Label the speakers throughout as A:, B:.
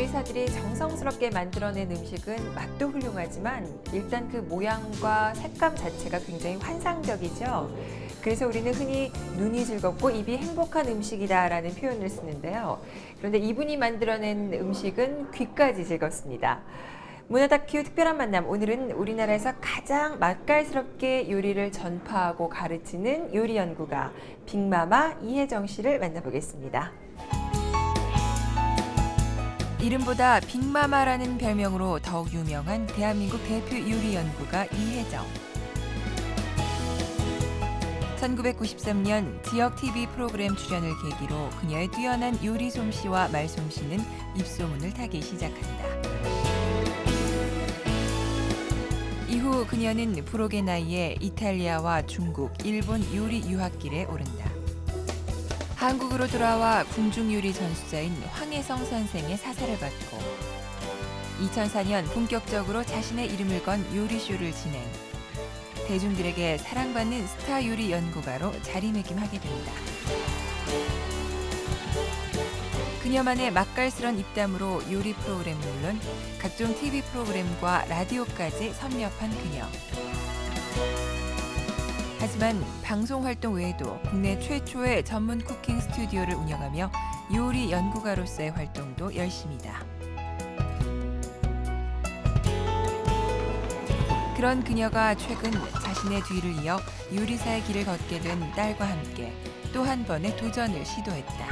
A: 요리사들이 정성스럽게 만들어낸 음식은 맛도 훌륭하지만 일단 그 모양과 색감 자체가 굉장히 환상적이죠. 그래서 우리는 흔히 눈이 즐겁고 입이 행복한 음식이다라는 표현을 쓰는데요. 그런데 이분이 만들어낸 음식은 귀까지 즐겁습니다. 문화다큐 특별한 만남, 오늘은 우리나라에서 가장 맛깔스럽게 요리를 전파하고 가르치는 요리 연구가 빅마마 이혜정 씨를 만나보겠습니다. 이름보다 빅마마라는 별명으로 더욱 유명한 대한민국 대표 요리 연구가 이혜정. 1993년 지역 TV 프로그램 출연을 계기로 그녀의 뛰어난 요리 솜씨와 말솜씨는 입소문을 타기 시작한다. 이후 그녀는 불혹의 나이에 이탈리아와 중국, 일본 요리 유학길에 오른다. 한국으로 돌아와 궁중요리 전수자인 황혜성 선생의 사사를 받고 2004년 본격적으로 자신의 이름을 건 요리쇼를 진행. 대중들에게 사랑받는 스타 요리 연구가로 자리매김하게 된다. 그녀만의 맛깔스런 입담으로 요리 프로그램은 물론 각종 TV 프로그램과 라디오까지 섭렵한 그녀. 하지만 방송 활동 외에도 국내 최초의 전문 쿠킹 스튜디오를 운영하며 요리 연구가로서의 활동도 열심이다. 그런 그녀가 최근 자신의 뒤를 이어 요리사의 길을 걷게 된 딸과 함께 또 한 번의 도전을 시도했다.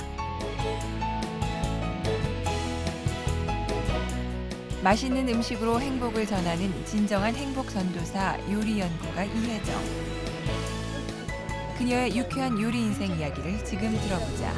A: 맛있는 음식으로 행복을 전하는 진정한 행복 전도사 요리 연구가 이혜정. 그녀의 유쾌한 요리 인생 이야기를 지금 들어보자.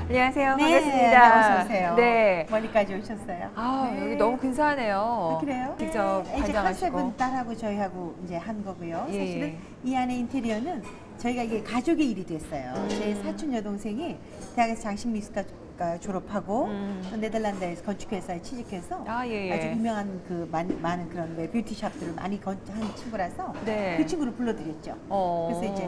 A: 안녕하세요.
B: 네,
A: 반갑습니다.
B: 어서 오세요.
A: 네.
B: 멀리까지 오셨어요.
A: 네. 여기 너무 근사하네요.
B: 그래요?
A: 직접
B: 네. 이제
A: 관장하시고.
B: 컨셉은 딸하고 저희하고 이제 한 거고요.
A: 예.
B: 사실은 이 안에 인테리어는 저희가 이게 가족의 일이 됐어요. 제 사촌 여동생이 대학에서 장식미술과 졸업하고 네덜란드에서 건축회사에 취직해서
A: 예.
B: 아주 유명한 그 많은 그런 뷰티샵들을 많이 한 친구라서
A: 네.
B: 그 친구를 불러드렸죠. 그래서 이제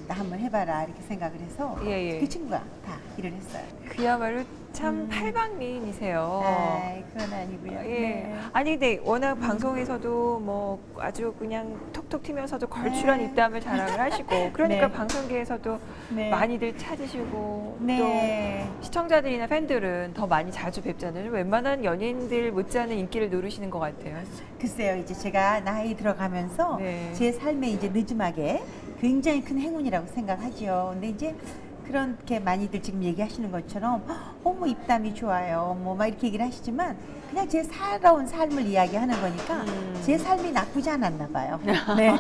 B: 나 한번 해봐라 이렇게 생각을 해서
A: 예.
B: 그 친구가 다 일을 했어요.
A: 그야말로 참 팔방미인이세요.
B: 그건 아니고요.
A: 예.
B: 네.
A: 아니 근데 워낙 방송에서도 뭐 아주 그냥 톡톡 튀면서도 걸출한
B: 네.
A: 입담을 자랑을 하시고 그러니까
B: 네.
A: 방송계에서도
B: 네.
A: 많이들 찾으시고
B: 네.
A: 또 시청자들이나 팬들은 더 많이 자주 뵙잖아요. 웬만한 연예인들 못지않은 인기를 누르시는 것 같아요.
B: 글쎄요, 이제 제가 나이 들어가면서
A: 네.
B: 제 삶에 이제 늦음하게 굉장히 큰 행운이라고 생각하지요. 근데 이제 그렇게 많이들 지금 얘기하시는 것처럼 뭐 입담이 좋아요, 뭐 막 이렇게 얘기를 하시지만 그냥 제 살아온 삶을 이야기하는 거니까 제 삶이 나쁘지 않았나 봐요. 네.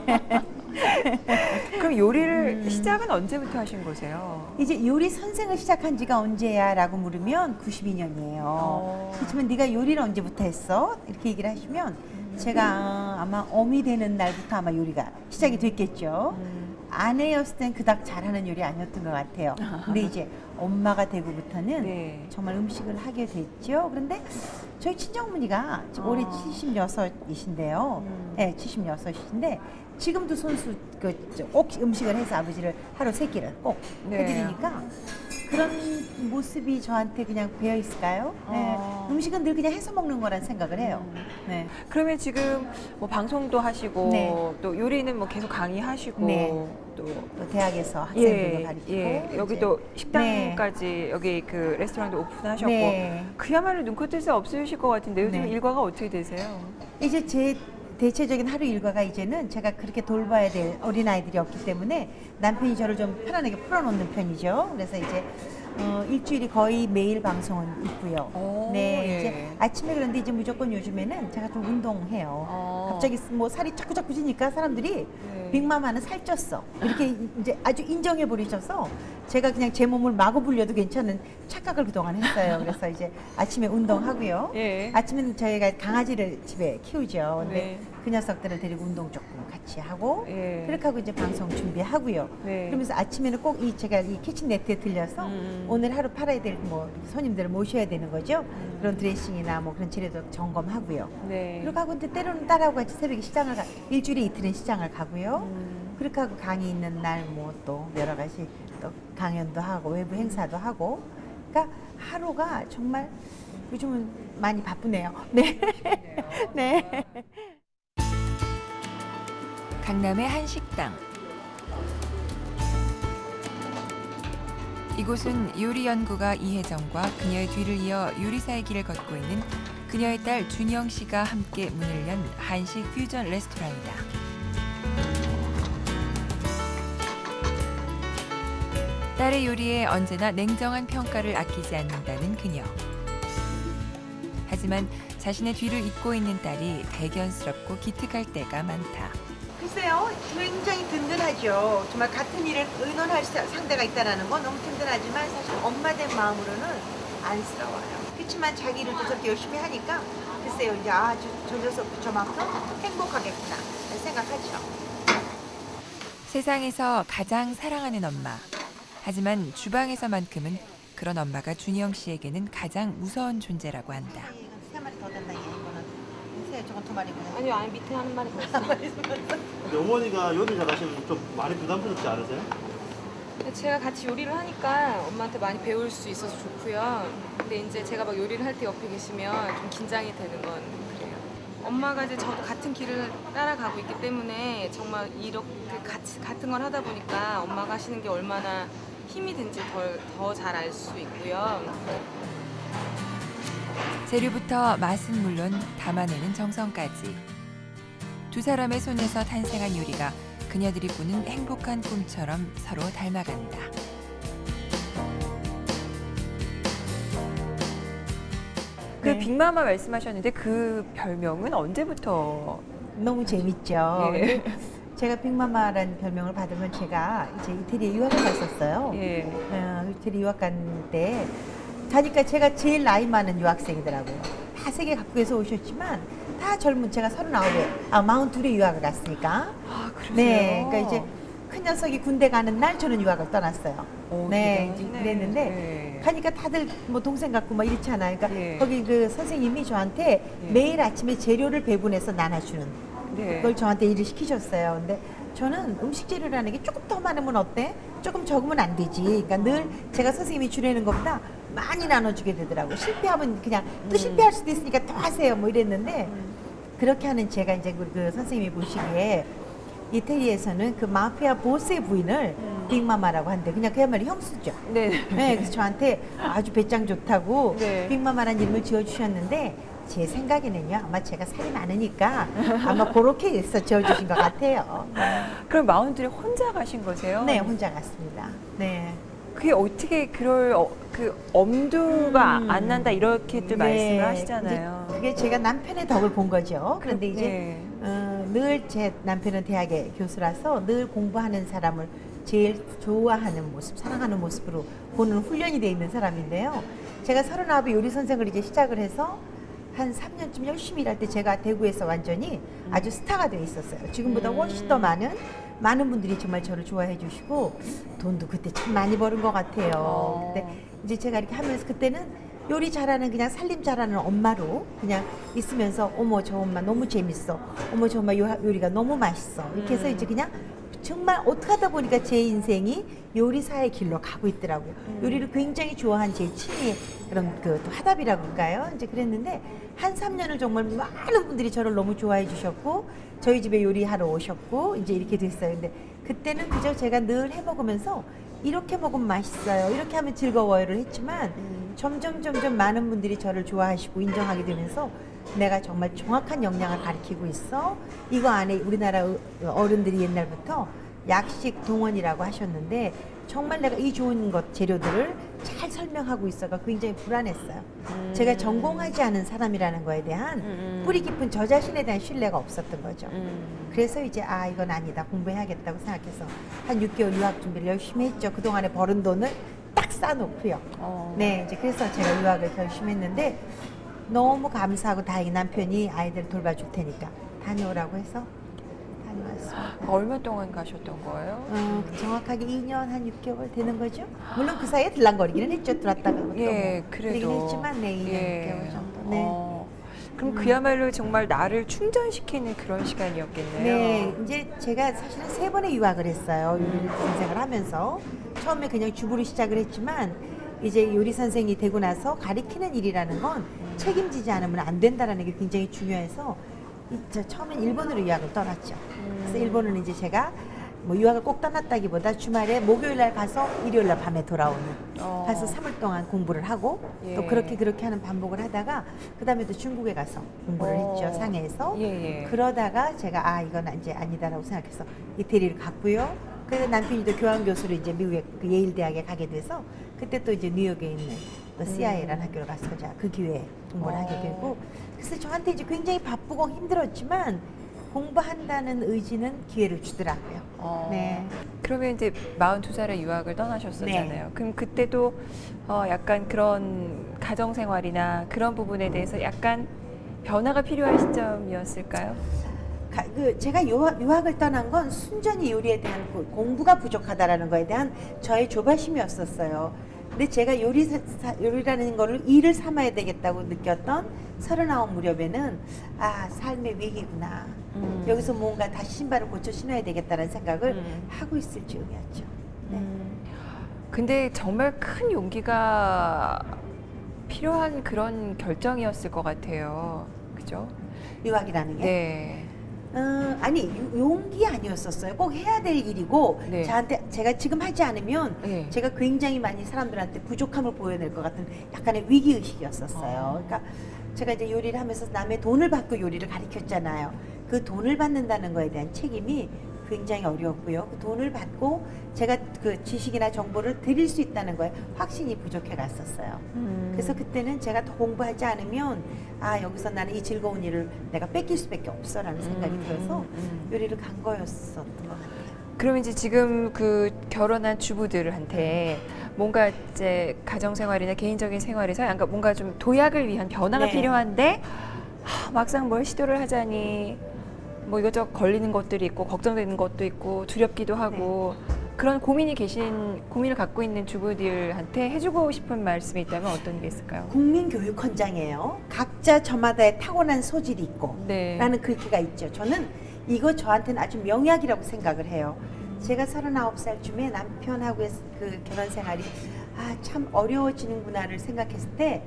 A: 그럼 요리를 시작은 언제부터 하신 거세요?
B: 이제 요리 선생을 시작한 지가 언제야라고 물으면 92년이에요. 그렇지만 네가 요리를 언제부터 했어? 이렇게 얘기를 하시면 제가 아마 어미 되는 날부터 아마 요리가 시작이 됐겠죠. 아내였을 땐 그닥 잘하는 요리 아니었던 것 같아요. 근데 이제 엄마가 되고부터는
A: 네.
B: 정말 음식을 하게 됐죠. 그런데 저희 친정어머니가 올해 76이신데요. 네, 76이신데 지금도 손수 꼭 음식을 해서 아버지를 하루 3끼를 꼭
A: 네.
B: 해드리니까 그런 모습이 저한테 그냥 배어 있을까요? 네. 음식은 늘 그냥 해서 먹는 거란 생각을 해요. 네.
A: 그러면 지금 뭐 방송도 하시고
B: 네.
A: 또 요리는 뭐 계속 강의하시고
B: 네.
A: 또
B: 또 대학에서 학생들도 가르치고
A: 여기도
B: 이제.
A: 식당까지 여기 그 레스토랑도 오픈하셨고
B: 네.
A: 그야말로 눈코 뜰 새 없으실 것 같은데 요즘
B: 네.
A: 일과가 어떻게 되세요?
B: 이제 제 대체적인 하루 일과가 이제는 제가 그렇게 돌봐야 될 어린아이들이 없기 때문에 남편이 저를 좀 편안하게 풀어놓는 편이죠. 그래서 이제 일주일이 거의 매일 방송은 있고요. 네,
A: 예.
B: 이제 아침에 그런데 이제 무조건 요즘에는 제가 좀 운동해요. 갑자기 뭐 살이 자꾸 찌니까 사람들이
A: 네.
B: 빅마마는 살쪘어 이렇게 이제 아주 인정해 버리셔서 제가 그냥 제 몸을 마구 불려도 괜찮은 착각을 그동안 했어요. 그래서 이제 아침에 운동하고요.
A: 예.
B: 아침에는 저희가 강아지를 집에 키우죠. 근데
A: 네.
B: 그 녀석들을 데리고 운동 조금 같이 하고
A: 예.
B: 그렇게 하고 이제 방송 준비하고요.
A: 네.
B: 그러면서 아침에는 꼭 제가 이 키친네트에 들려서 오늘 하루 팔아야 될 뭐 손님들을 모셔야 되는 거죠. 그런 드레싱이나 뭐 그런 재료도 점검하고요.
A: 네.
B: 그렇게 하고 이제 때로는 딸하고 같이 새벽에 일주일에 이틀은 시장을 가고요. 그렇게 하고 강의 있는 날 뭐 또 여러 가지 또 강연도 하고 외부 행사도 하고 그러니까 하루가 정말 요즘은 많이 바쁘네요. 네. 네.
A: 강남의 한 식당. 이곳은 요리 연구가 이혜정과 그녀의 뒤를 이어 요리사의 길을 걷고 있는 그녀의 딸 준영 씨가 함께 문을 연 한식 퓨전 레스토랑이다. 딸의 요리에 언제나 냉정한 평가를 아끼지 않는다는 그녀. 하지만 자신의 뒤를 잇고 있는 딸이 대견스럽고 기특할 때가 많다.
B: 글쎄요, 굉장히 든든하죠. 정말 같은 일을 의논할 상대가 있다는 건 너무 든든하지만 사실 엄마된 마음으로는 안쓰러워요. 그렇지만 자기 일을 또 저렇게 열심히 하니까 글쎄요, 이제 저 녀석도 저만큼 행복하겠구나 생각하죠.
A: 세상에서 가장 사랑하는 엄마. 하지만 주방에서만큼은 그런 엄마가 준영 씨에게는 가장 무서운 존재라고 한다.
B: 이건 3마리 더 된다, 이거는. 저건 2마리구나.
C: 아니요, 안에 밑에 하는 말이 더 있어요.
D: 근데 어머니가 요리 잘하시면 좀 많이 부담스럽지 않으세요?
C: 제가 같이 요리를 하니까 엄마한테 많이 배울 수 있어서 좋고요. 근데 이제 제가 막 요리를 할 때 옆에 계시면 좀 긴장이 되는 건 그래요. 엄마가 이제 저도 같은 길을 따라가고 있기 때문에 정말 이렇게 같은 걸 하다 보니까 엄마가 하시는 게 얼마나 힘이 든지 더 잘 알 수 있고요.
A: 재료부터 맛은 물론 담아내는 정성까지. 두 사람의 손에서 탄생한 요리가 그녀들이 꾸는 행복한 꿈처럼 서로 닮아간다. 그
B: 네.
A: 빅마마 말씀하셨는데 그 별명은 언제부터?
B: 너무 재밌죠.
A: 예.
B: 근데 제가 빅마마라는 별명을 받은 건 제가 이제 이태리에 유학을 갔었어요.
A: 예.
B: 이태리 유학 간 때 가니까 제가 제일 나이 많은 유학생이더라고요. 다 세계 각국에서 오셨지만 다 젊은 제가 39에 42에 유학을 갔으니까.
A: 아, 그러세요?
B: 네, 그러니까 이제 큰 녀석이 군대 가는 날 저는 유학을 떠났어요.
A: 오,
B: 네, 이제
A: 대단하시네.
B: 그랬는데
A: 네.
B: 가니까 다들 뭐 동생 같고 막 이렇잖아요. 그러니까
A: 예.
B: 거기 그 선생님이 저한테
A: 예.
B: 매일 아침에 재료를 배분해서 나눠주는
A: 네.
B: 그걸 저한테 일을 시키셨어요. 근데 저는 음식 재료라는 게 조금 더 많으면 어때? 조금 적으면 안 되지. 그러니까 늘 제가 선생님이 주려는 것보다 많이 나눠주게 되더라고요. 실패하면 그냥 또 실패할 수도 있으니까 더 하세요. 뭐 이랬는데 그렇게 하는 제가 이제 그 선생님이 보시기에 이태리에서는 그 마피아 보스의 부인을 빅마마라고 한대. 그냥 그야말로 형수죠.
A: 네.
B: 네, 그래서 저한테 아주 배짱 좋다고
A: 네.
B: 빅마마라는 이름을 지어주셨는데 제 생각에는요 아마 제가 살이 많으니까 아마 그렇게 해서 지어주신 것 같아요.
A: 그럼 마운드에 혼자 가신 거세요?
B: 네, 혼자 갔습니다. 네.
A: 그게 어떻게 그 엄두가 안 난다 이렇게들 말씀을 하시잖아요.
B: 이제 그게 제가 남편의 덕을 본 거죠. 그런데 이제
A: 네.
B: 늘 제 남편은 대학의 교수라서 늘 공부하는 사람을 제일 좋아하는 모습, 사랑하는 모습으로 보는 훈련이 돼 있는 사람인데요. 제가 39에 요리 선생을 이제 시작을 해서 한 3년쯤 열심히 일할 때 제가 대구에서 완전히 아주 스타가 돼 있었어요. 지금보다 훨씬 더 많은 분들이 정말 저를 좋아해 주시고 돈도 그때 참 많이 버는 것 같아요. 근데 이제 제가 이렇게 하면서 그때는 요리 잘하는 그냥 살림 잘하는 엄마로 그냥 있으면서 어머 저 엄마 너무 재밌어. 어머 저 엄마 요리가 너무 맛있어. 이렇게 해서 이제 그냥 정말 어떻게 하다 보니까 제 인생이 요리사의 길로 가고 있더라고요. 요리를 굉장히 좋아한 제 취미 그런 그 또 화답이라고 할까요? 이제 그랬는데 한 3년을 정말 많은 분들이 저를 너무 좋아해 주셨고 저희 집에 요리하러 오셨고 이제 이렇게 됐어요. 근데 그때는 그저 제가 늘 해 먹으면서 이렇게 먹으면 맛있어요. 이렇게 하면 즐거워요를 했지만 점점 많은 분들이 저를 좋아하시고 인정하게 되면서 내가 정말 정확한 영양을 가리키고 있어. 이거 안에 우리나라 어른들이 옛날부터 약식 동원이라고 하셨는데 정말 내가 이 좋은 것 재료들을 잘 설명하고 있어가 굉장히 불안했어요. 제가 전공하지 않은 사람이라는 거에 대한 뿌리 깊은 저 자신에 대한 신뢰가 없었던 거죠. 그래서 이제 이건 아니다 공부해야겠다고 생각해서 한 6개월 유학 준비를 열심히 했죠. 그동안에 벌은 돈을 딱 쌓아놓고요. 네, 이제 그래서 제가 유학을 결심했는데 너무 감사하고 다행히 남편이 아이들 돌봐줄 테니까 다녀오라고 해서 다녀왔습니다.
A: 얼마 동안 가셨던 거예요?
B: 정확하게 2년 한 6개월 되는 거죠. 물론 그 사이에 들랑거리기는 했죠. 들었다가 또
A: 예,
B: 뭐
A: 그래도.
B: 그러긴 했지만 네, 2년
A: 예.
B: 6개월 정도. 네.
A: 그럼 그야말로 정말 나를 충전시키는 그런 시간이었겠네요.
B: 네, 이제 제가 사실은 3번의 유학을 했어요. 요리 인생을 하면서 처음에 그냥 주부로 시작을 했지만 이제 요리 선생이 되고 나서 가리키는 일이라는 건 책임지지 않으면 안 된다는 게 굉장히 중요해서 처음엔 일본으로 유학을 떠났죠. 그래서 일본은 이제 제가 뭐 유학을 꼭 떠났다기보다 주말에 목요일 날 가서 일요일 날 밤에 돌아오는 가서 3월 동안 공부를 하고
A: 예.
B: 또 그렇게 하는 반복을 하다가 그다음에 또 중국에 가서 공부를 했죠. 상해에서.
A: 예, 예.
B: 그러다가 제가 이건 이제 아니다라고 생각해서 이태리를 갔고요. 그래서 남편이 또 교환 교수로 이제 미국의 그 예일 대학에 가게 돼서 그때 또 이제 뉴욕에 있는 또 CIA라는 학교를 가서 제가 그 기회에 공부를 하게 되고 그래서 저한테 이제 굉장히 바쁘고 힘들었지만 공부한다는 의지는 기회를 주더라고요. 네.
A: 그러면 이제 42살에 유학을 떠나셨었잖아요. 그럼 그때도 약간 그런 가정생활이나 그런 부분에 대해서 약간 변화가 필요한 시점이었을까요?
B: 제가 유학을 떠난 건 순전히 요리에 대한 공부가 부족하다라는 거에 대한 저의 조바심이었었어요. 근데 제가 요리라는 거를 일을 삼아야 되겠다고 느꼈던 39 무렵에는 삶의 위기구나. 여기서 뭔가 다시 신발을 고쳐 신어야 되겠다는 생각을 하고 있을 즈음이었죠. 네.
A: 근데 정말 큰 용기가 필요한 그런 결정이었을 것 같아요. 그죠?
B: 유학이라는 게.
A: 네.
B: 아니 용기 아니었었어요. 꼭 해야 될 일이고
A: 네.
B: 제가 지금 하지 않으면
A: 네.
B: 제가 굉장히 많이 사람들한테 부족함을 보여낼 것 같은 약간의 위기 의식이었었어요. 그러니까 제가 이제 요리를 하면서 남의 돈을 받고 요리를 가르쳤잖아요. 그 돈을 받는다는 거에 대한 책임이 굉장히 어려웠고요. 그 돈을 받고 제가 그 지식이나 정보를 드릴 수 있다는 거에 확신이 부족해 갔었어요. 그래서 그때는 제가 더 공부하지 않으면 여기서 나는 이 즐거운 일을 내가 뺏길 수밖에 없어라는 생각이 들어서 요리를 간 거였었던 것 같아요.
A: 그럼 이제 지금 그 결혼한 주부들한테 뭔가 이제 가정생활이나 개인적인 생활에서 약간 뭔가 좀 도약을 위한 변화가
B: 네.
A: 필요한데 막상 뭘 시도를 하자니 뭐 이것저것 걸리는 것들이 있고 걱정되는 것도 있고 두렵기도 하고 그런 고민을 갖고 있는 주부들한테 해주고 싶은 말씀이 있다면 어떤 게 있을까요?
B: 국민교육헌장이에요. 각자 저마다의 타고난 소질이 있고
A: 네.
B: 라는 글귀가 있죠. 저는 이거 저한테는 아주 명약이라고 생각을 해요. 제가 39살쯤에 남편하고의 그 결혼 생활이 참 어려워지는구나를 생각했을 때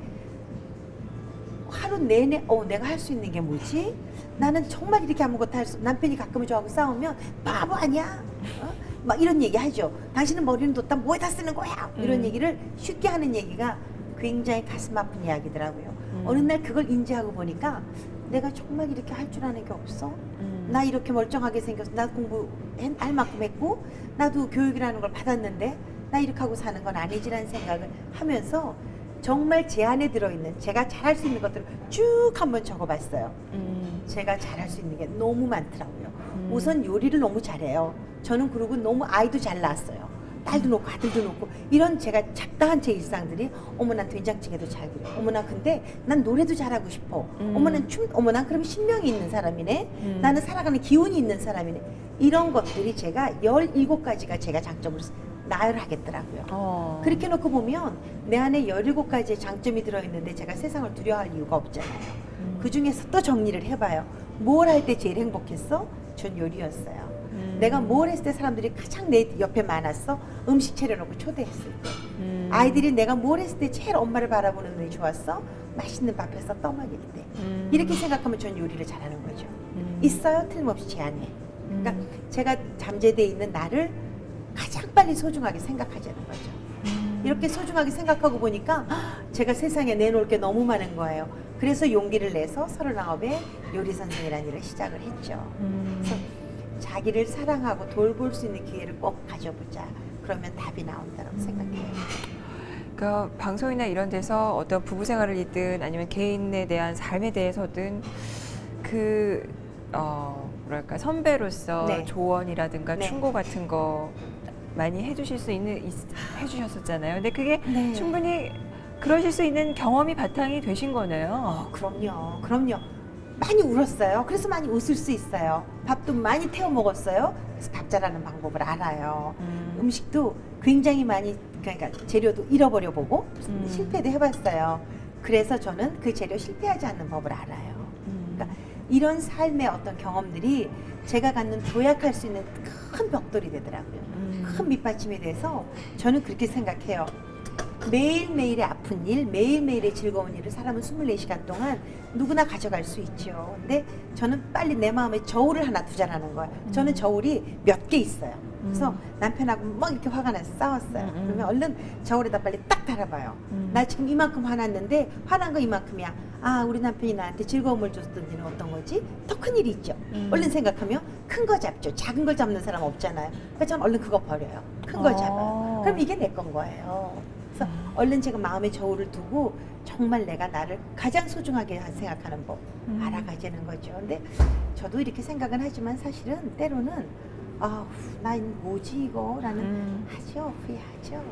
B: 하루 내내 내가 할 수 있는 게 뭐지? 나는 정말 이렇게 아무것도 할 수 남편이 가끔 저하고 싸우면 바보 아니야? 막 이런 얘기 하죠. 당신은 머리는 뒀다 뭐에다 쓰는 거야? 이런 얘기를 쉽게 하는 얘기가 굉장히 가슴 아픈 이야기더라고요. 어느 날 그걸 인지하고 보니까 내가 정말 이렇게 할 줄 아는 게 없어? 나 이렇게 멀쩡하게 생겨서 나 공부할 만큼 했고 나도 교육이라는 걸 받았는데 나 이렇게 하고 사는 건 아니지라는 생각을 하면서 정말 제 안에 들어있는 제가 잘할 수 있는 것들을 쭉 한번 적어봤어요. 제가 잘할 수 있는 게 너무 많더라고요. 우선 요리를 너무 잘해요. 저는 그리고 너무 아이도 잘 낳았어요. 딸도 놓고 아들도 놓고 이런 제가 잡다한 제 일상들이 어머 난 된장찌개도 잘 그려. 어머 나 근데 난 노래도 잘하고 싶어. 어머 난 어머 난 그럼 신명이 있는 사람이네. 나는 살아가는 기운이 있는 사람이네. 이런 것들이 제가 17가지가 제가 장점으로 나열하겠더라고요. 그렇게 놓고 보면 내 안에 17가지의 장점이 들어있는데 제가 세상을 두려워할 이유가 없잖아요. 그 중에서 또 정리를 해봐요. 뭘 할 때 제일 행복했어? 전 요리였어요. 내가 뭘 했을 때 사람들이 가장 내 옆에 많았어? 음식 차려놓고 초대했을 때. 아이들이 내가 뭘 했을 때 제일 엄마를 바라보는 눈이 좋았어? 맛있는 밥해서 떠먹일 때. 이렇게 생각하면 전 요리를 잘하는 거죠. 있어요? 틀림없이 제 안에. 그러니까 제가 잠재되어 있는 나를 가장 빨리 소중하게 생각하자는 거죠. 이렇게 소중하게 생각하고 보니까 제가 세상에 내놓을 게 너무 많은 거예요. 그래서 용기를 내서 39에 요리 선생이라는 일을 시작을 했죠. 그래서 자기를 사랑하고 돌볼 수 있는 기회를 꼭 가져보자. 그러면 답이 나온다고 생각해요.
A: 그러니까 방송이나 이런 데서 어떤 부부 생활이든 아니면 개인에 대한 삶에 대해서든 뭐랄까 선배로서
B: 네.
A: 조언이라든가
B: 네.
A: 충고 같은 거 많이 해주셨었잖아요. 근데 그게
B: 네.
A: 충분히 그러실 수 있는 경험이 바탕이 되신 거네요.
B: 그럼요. 많이 울었어요. 그래서 많이 웃을 수 있어요. 밥도 많이 태워 먹었어요. 그래서 밥 잘하는 방법을 알아요. 음식도 굉장히 많이, 그러니까 재료도 잃어버려 보고 실패도 해봤어요. 그래서 저는 그 재료 실패하지 않는 법을 알아요. 그러니까 이런 삶의 어떤 경험들이 제가 갖는 도약할 수 있는 큰 벽돌이 되더라고요. 큰 밑받침이 돼서 저는 그렇게 생각해요. 매일매일의 아픈 일, 매일매일의 즐거운 일을 사람은 24시간 동안 누구나 가져갈 수 있죠. 근데 저는 빨리 내 마음에 저울을 하나 두자라는 거예요. 저는 저울이 몇 개 있어요. 그래서 남편하고 막 이렇게 화가 나서 싸웠어요. 그러면 얼른 저울에다 빨리 딱 달아봐요. 나 지금 이만큼 화났는데 화난 거 이만큼이야. 아, 우리 남편이 나한테 즐거움을 줬던지는 어떤 거지? 더 큰 일이 있죠. 얼른 생각하면 큰 거 잡죠. 작은 걸 잡는 사람 없잖아요. 그래서 저는 얼른 그거 버려요. 큰 걸 잡아요. 그럼 이게 내 건 거예요. 그래서 얼른 제가 마음에 저울을 두고 정말 내가 나를 가장 소중하게 생각하는 법 알아가자는 거죠. 근데 저도 이렇게 생각은 하지만 사실은 때로는 아, 나 뭐지 이거라는 하죠. 후회하죠.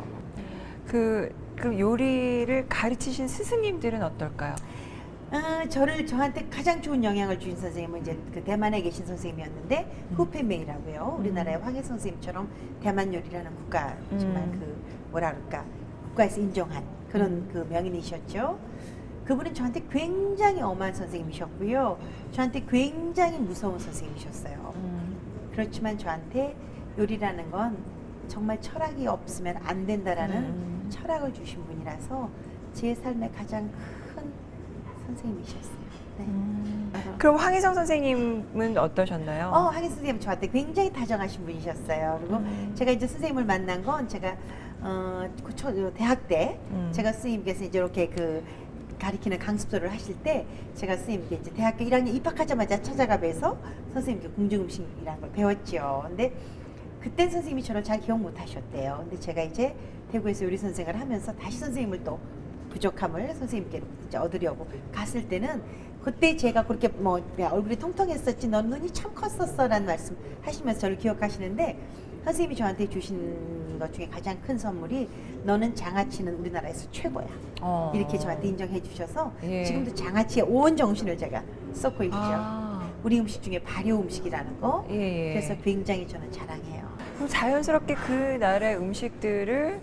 A: 그럼 요리를 가르치신 스승님들은 어떨까요?
B: 저한테 가장 좋은 영향을 주신 선생님은 이제 그 대만에 계신 선생님이었는데 후페메이라고요. 우리나라의 황해 선생님처럼 대만 요리라는 국가 정말 그 뭐라 그럴까 국가에서 인정한 그런 그 명인이셨죠. 그분은 저한테 굉장히 엄한 선생님이셨고요. 저한테 굉장히 무서운 선생님이셨어요. 그렇지만 저한테 요리라는 건 정말 철학이 없으면 안 된다라는 철학을 주신 분이라서 제 삶의 가장 큰 선생님이셨어요. 네.
A: 그럼 황희정 선생님은 어떠셨나요?
B: 하긴 선생님 저한테 굉장히 다정하신 분이셨어요. 그리고 제가 이제 선생님을 만난 건 제가 대학 때 제가 선생님께서 이제 이렇게 그 가리키는 강습소를 하실 때 제가 선생님께 이제 대학교 1학년 입학하자마자 찾아가 뵈서 선생님께 궁중음식이라는 걸 배웠죠. 근데 그땐 선생님이 저를 잘 기억 못 하셨대요. 근데 제가 이제 대구에서 요리 선생을 하면서 다시 선생님을 또 부족함을 선생님께 이제 얻으려고 갔을 때는 그때 제가 그렇게 뭐 얼굴이 통통했었지 넌 눈이 참 컸었어라는 말씀 하시면서 저를 기억하시는데 선생님이 저한테 주신 것 중에 가장 큰 선물이 너는 장아찌는 우리나라에서 최고야. 이렇게 저한테 인정해 주셔서
A: 예.
B: 지금도 장아찌에 온 정신을 제가 쏟고 있죠.
A: 아.
B: 우리 음식 중에 발효 음식이라는 거.
A: 예.
B: 그래서 굉장히 저는 자랑해요.
A: 그럼 자연스럽게 그 나라의 음식들을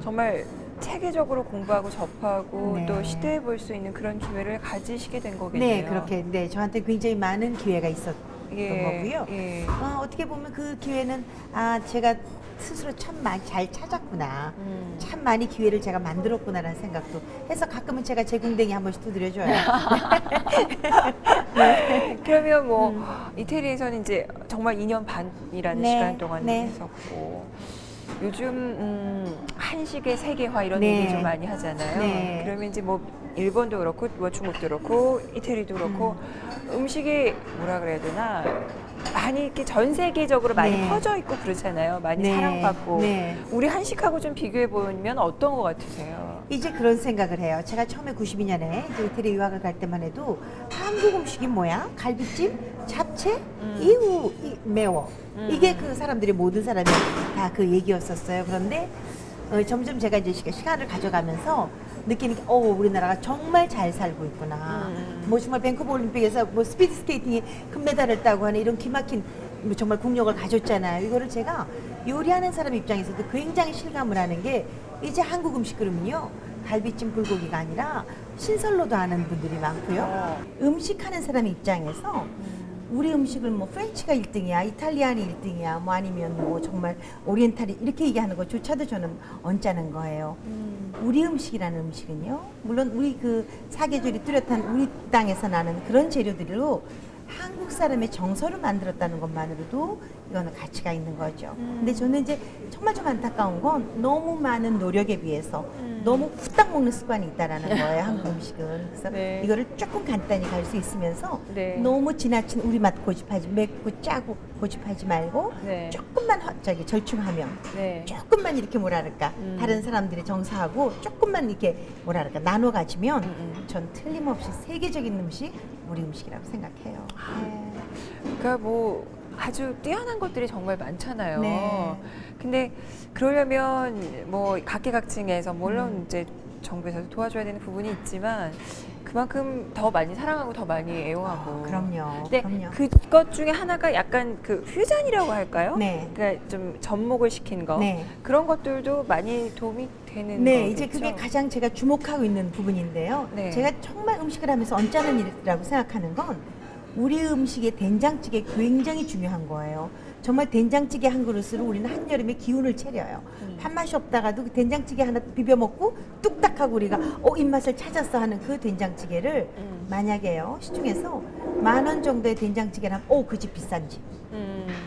A: 정말 체계적으로 공부하고 접하고
B: 네.
A: 또 시도해 볼 수 있는 그런 기회를 가지시게 된 거겠네요.
B: 네, 그렇게 네 저한테 굉장히 많은 기회가 있었던 거고요.
A: 예.
B: 어떻게 보면 그 기회는 제가 스스로 참 많이 잘 찾았구나. 참 많이 기회를 제가 만들었구나라는 생각도 해서 가끔은 제가 제 궁뎅이 한 번씩 두드려줘요.
A: 그러면 뭐 이태리에서는 이제 정말 2년 반이라는
B: 네,
A: 시간 동안
B: 네.
A: 했었고 요즘 한식의 세계화 이런
B: 네.
A: 얘기 좀 많이 하잖아요.
B: 네.
A: 그러면 이제 뭐 일본도 그렇고 뭐 중국도 그렇고 이태리도 그렇고 음식이 뭐라 그래야 되나 많이 이렇게 전 세계적으로 많이
B: 네.
A: 퍼져 있고 그렇잖아요. 많이
B: 네.
A: 사랑받고
B: 네.
A: 우리 한식하고 좀 비교해 보면 어떤 것 같으세요?
B: 이제 그런 생각을 해요. 제가 처음에 92년에 이제 이태리 유학을 갈 때만 해도 한국 음식이 뭐야? 갈비찜, 잡채, 이후 매워. 이게 그 사람들이 모든 사람이 다 그 얘기였었어요. 그런데 점점 제가 이제 시간을 가져가면서 느끼는 게, 우리나라가 정말 잘 살고 있구나. 뭐 정말 밴쿠버 올림픽에서 뭐 스피드 스케이팅이 금메달을 따고 하는 이런 기막힌 뭐 정말 국력을 가졌잖아요. 이거를 제가 요리하는 사람 입장에서도 굉장히 실감을 하는 게 이제 한국 음식 그러면요. 갈비찜 불고기가 아니라 신설로도 하는 분들이 많고요. 음식하는 사람 입장에서 우리 음식을 뭐 프렌치가 1등이야, 이탈리안이 1등이야, 뭐 아니면 뭐 정말 오리엔탈이 이렇게 얘기하는 것조차도 저는 언짢은 거예요. 우리 음식이라는 음식은요, 물론 우리 그 사계절이 뚜렷한 우리 땅에서 나는 그런 재료들로 한국 사람의 정서를 만들었다는 것만으로도 이거는 가치가 있는 거죠. 근데 저는 이제 정말 좀 안타까운 건 너무 많은 노력에 비해서 너무 후딱 먹는 습관이 있다라는 거예요, 한국 음식은. 그래서
A: 네.
B: 이거를 조금 간단히 갈 수 있으면서
A: 네.
B: 너무 지나친 우리 맛 고집하지, 맵고 짜고 고집하지 말고
A: 네.
B: 조금만 절충하면
A: 네.
B: 조금만 이렇게 뭐랄까 다른 사람들의 정서하고 조금만 이렇게 뭐랄까 나눠 가지면 전 틀림없이 세계적인 음식 우리 음식이라고 생각해요. 네.
A: 그러니까 뭐 아주 뛰어난 것들이 정말 많잖아요.
B: 네.
A: 근데 그러려면 뭐 각계각층에서 물론 이제 정부에서 도와줘야 되는 부분이 있지만 그 그만큼 더 많이 사랑하고 더 많이 애용하고.
B: 그럼요.
A: 근데
B: 그럼요.
A: 그것 중에 하나가 약간 그 퓨전이라고 할까요?
B: 네.
A: 그러니까 좀 접목을 시킨 거.
B: 네.
A: 그런 것들도 많이 도움이 되는
B: 네,
A: 거겠죠?
B: 이제 그게 가장 제가 주목하고 있는 부분인데요.
A: 네.
B: 제가 정말 음식을 하면서 언짢은 일이라고 생각하는 건 우리 음식의 된장찌개 굉장히 중요한 거예요. 정말 된장찌개 한 그릇으로 우리는 한여름에 기운을 차려요. 밥맛이 없다가도 그 된장찌개 하나 비벼 먹고 뚝딱하고 우리가 입맛을 찾았어 하는 그 된장찌개를 만약에요 시중에서 10,000원 정도의 된장찌개라면 그 집 비싼 집.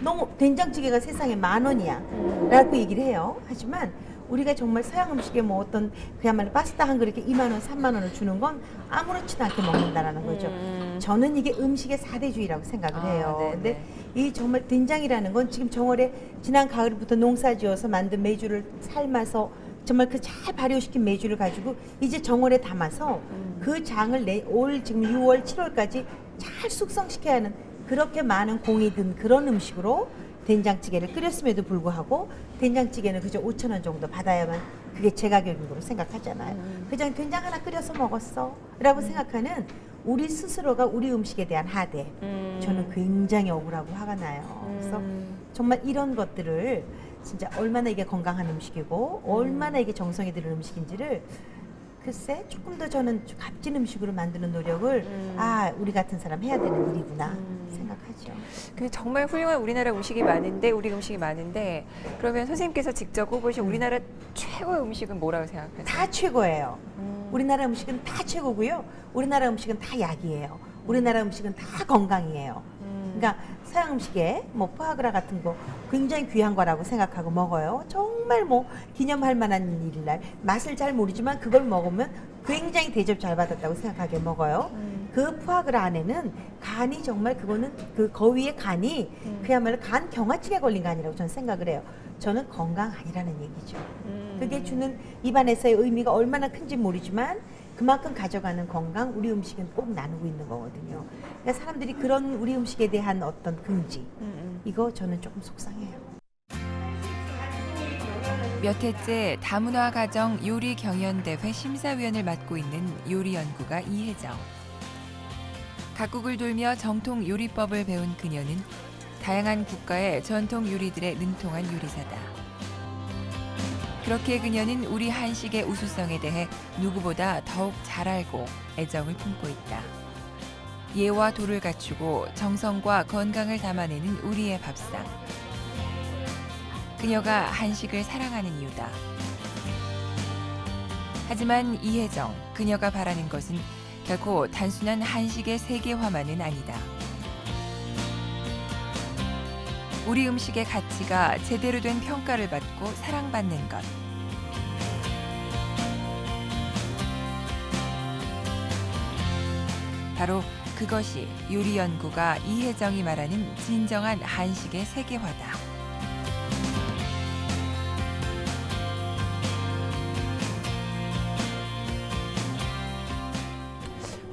B: 너무 된장찌개가 세상에 10,000원이야 라고 얘기를 해요. 하지만 우리가 정말 서양 음식에 뭐 어떤 그야말로 파스타 한 그릇에 20,000원, 30,000원을 주는 건 아무렇지도 않게 먹는다라는 거죠. 저는 이게 음식의 사대주의라고 생각을 해요.
A: 네,
B: 근데
A: 네.
B: 이 정말 된장이라는 건 지금 정월에 지난 가을부터 농사지어서 만든 메주를 삶아서 정말 그 잘 발효시킨 메주를 가지고 이제 정월에 담아서 그 장을 올 지금 6월, 7월까지 잘 숙성시켜야 하는 그렇게 많은 공이 든 그런 음식으로 된장찌개를 끓였음에도 불구하고 된장찌개는 그저 5,000원 정도 받아야만 그게 제 가격인 거로 생각하잖아요. 그냥 된장 하나 끓여서 먹었어 라고 생각하는 우리 스스로가 우리 음식에 대한 하대. 저는 굉장히 억울하고 화가 나요. 그래서 정말 이런 것들을 진짜 얼마나 이게 건강한 음식이고 얼마나 이게 정성이 드는 음식인지를 글쎄 조금 더 저는 값진 음식으로 만드는 노력을 우리 같은 사람 해야 되는 일이구나 생각하죠.
A: 그 정말 훌륭한 우리나라 음식이 많은데 우리 음식이 많은데 그러면 선생님께서 직접 꼽으신 우리나라 최고의 음식은 뭐라고 생각하세요?
B: 다 최고예요. 우리나라 음식은 다 최고고요. 우리나라 음식은 다 약이에요. 우리나라 음식은 다 건강이에요. 그러니까 서양 음식에 뭐 포아그라 같은 거 굉장히 귀한 거라고 생각하고 먹어요. 정말 뭐 기념할 만한 일날 맛을 잘 모르지만 그걸 먹으면 굉장히 대접 잘 받았다고 생각하게 먹어요. 그 포아그라 안에는 간이 정말 그거는 그 거위의 간이 그야말로 간 경화증에 걸린 간이라고 저는 생각을 해요. 저는 건강 아니라는 얘기죠. 그게 주는 입안에서의 의미가 얼마나 큰지 모르지만 그만큼 가져가는 건강, 우리 음식은 꼭 나누고 있는 거거든요. 그러니까 사람들이 그런 우리 음식에 대한 어떤 긍지, 이거 저는 조금 속상해요.
E: 몇 해째 다문화 가정 요리 경연대회 심사위원을 맡고 있는 요리연구가 이혜정. 각국을 돌며 정통 요리법을 배운 그녀는 다양한 국가의 전통 요리들에 능통한 요리사다. 그렇게 그녀는 우리 한식의 우수성에 대해 누구보다 더욱 잘 알고 애정을 품고 있다. 예와 도를 갖추고 정성과 건강을 담아내는 우리의 밥상. 그녀가 한식을 사랑하는 이유다. 하지만 이혜정, 그녀가 바라는 것은 결코 단순한 한식의 세계화만은 아니다. 우리 음식의 가치가 제대로 된 평가를 받고 사랑받는 것. 바로 그것이 요리연구가 이혜정이 말하는 진정한 한식의 세계화다.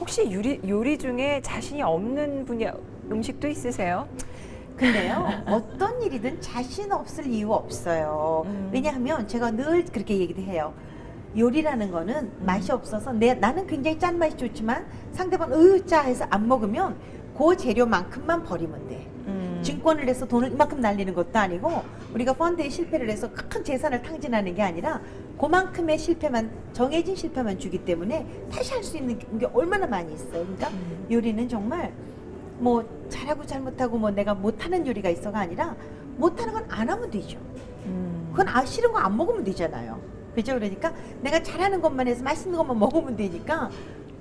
A: 혹시 요리 중에 자신이 없는 분야 음식도 있으세요?
B: 근데요, 어떤 일이든 자신 없을 이유 없어요. 왜냐하면 제가 늘 그렇게 얘기도 해요. 요리라는 거는 맛이 없어서 나는 굉장히 짠 맛이 좋지만 상대방 짜 해서 안 먹으면 그 재료만큼만 버리면 돼. 증권을 내서 돈을 이만큼 날리는 것도 아니고 우리가 펀드에 실패를 해서 큰 재산을 탕진하는 게 아니라 그만큼의 실패만 정해진 실패만 주기 때문에 다시 할 수 있는 게 얼마나 많이 있어요. 그러니까 요리는 정말 뭐 잘하고 잘못하고 뭐 내가 못하는 요리가 있어가 아니라 못하는 건 안 하면 되죠. 그건 싫은 거 안 먹으면 되잖아요. 그죠? 그러니까 내가 잘하는 것만 해서 맛있는 것만 먹으면 되니까